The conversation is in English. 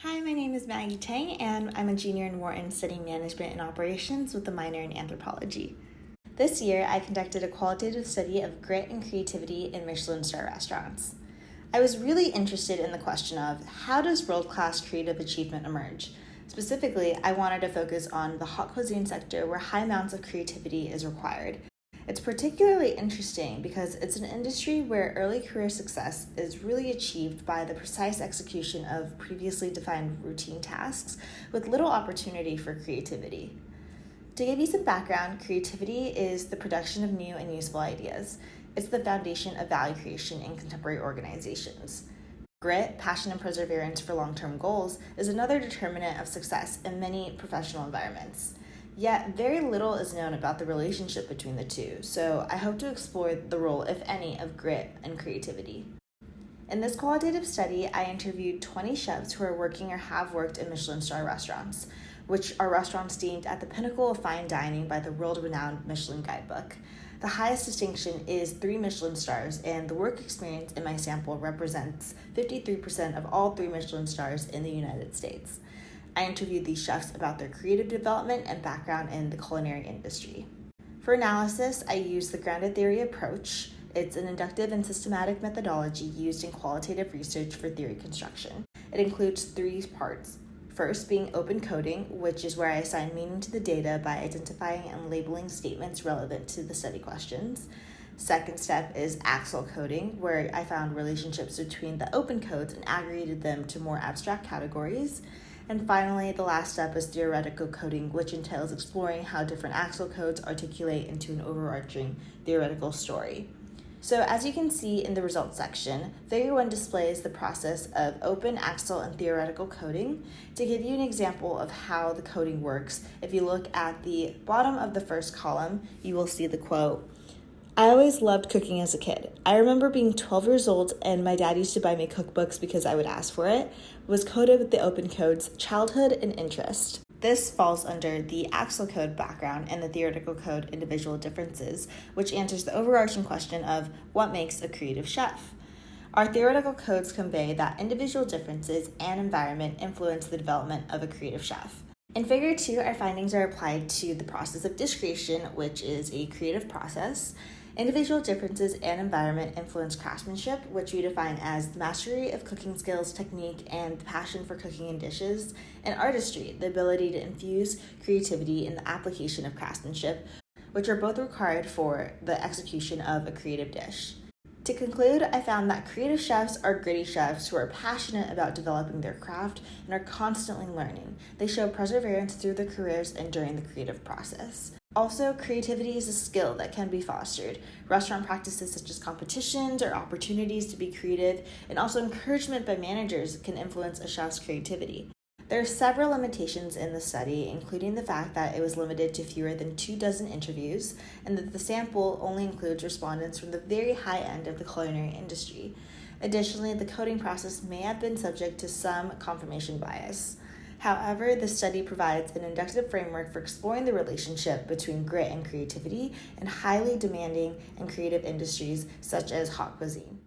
Hi, my name is Maggie Tang, and I'm a junior in Wharton studying management and operations with a minor in anthropology. This year, I conducted a qualitative study of grit and creativity in Michelin star restaurants. I was really interested in the question of how does world-class creative achievement emerge? Specifically, I wanted to focus on the hot cuisine sector where high amounts of creativity is required. It's particularly interesting because it's an industry where early career success is really achieved by the precise execution of previously defined routine tasks with little opportunity for creativity. To give you some background, creativity is the production of new and useful ideas. It's the foundation of value creation in contemporary organizations. Grit, passion, and perseverance for long-term goals is another determinant of success in many professional environments. Yet, very little is known about the relationship between the two, so I hope to explore the role, if any, of grit and creativity. In this qualitative study, I interviewed 20 chefs who are working or have worked in Michelin star restaurants, which are restaurants deemed at the pinnacle of fine dining by the world-renowned Michelin guidebook. The highest distinction is 3 Michelin stars, and the work experience in my sample represents 53% of all 3 Michelin stars in the United States. I interviewed these chefs about their creative development and background in the culinary industry. For analysis, I used the grounded theory approach. It's an inductive and systematic methodology used in qualitative research for theory construction. It includes 3 parts. First being open coding, which is where I assign meaning to the data by identifying and labeling statements relevant to the study questions. Second step is axial coding, where I found relationships between the open codes and aggregated them to more abstract categories. And finally, the last step is theoretical coding, which entails exploring how different axial codes articulate into an overarching theoretical story. So as you can see in the results section, Figure 1 displays the process of open, axial, and theoretical coding. To give you an example of how the coding works, if you look at the bottom of the first column, you will see the quote, "I always loved cooking as a kid. I remember being 12 years old and my dad used to buy me cookbooks because I would ask for it," was coded with the open codes childhood and interest. This falls under the axial code background and the theoretical code individual differences, which answers the overarching question of what makes a creative chef. Our theoretical codes convey that individual differences and environment influence the development of a creative chef. In Figure 2, our findings are applied to the process of dish creation, which is a creative process. Individual differences and environment influence craftsmanship, which we define as the mastery of cooking skills, technique, and the passion for cooking in dishes, and artistry, the ability to infuse creativity in the application of craftsmanship, which are both required for the execution of a creative dish. To conclude, I found that creative chefs are gritty chefs who are passionate about developing their craft and are constantly learning. They show perseverance through their careers and during the creative process. Also, creativity is a skill that can be fostered. Restaurant practices such as competitions or opportunities to be creative, and also encouragement by managers can influence a chef's creativity. There are several limitations in the study, including the fact that it was limited to fewer than 24 interviews, and that the sample only includes respondents from the very high end of the culinary industry. Additionally, the coding process may have been subject to some confirmation bias. However, the study provides an inductive framework for exploring the relationship between grit and creativity in highly demanding and creative industries such as hot cuisine.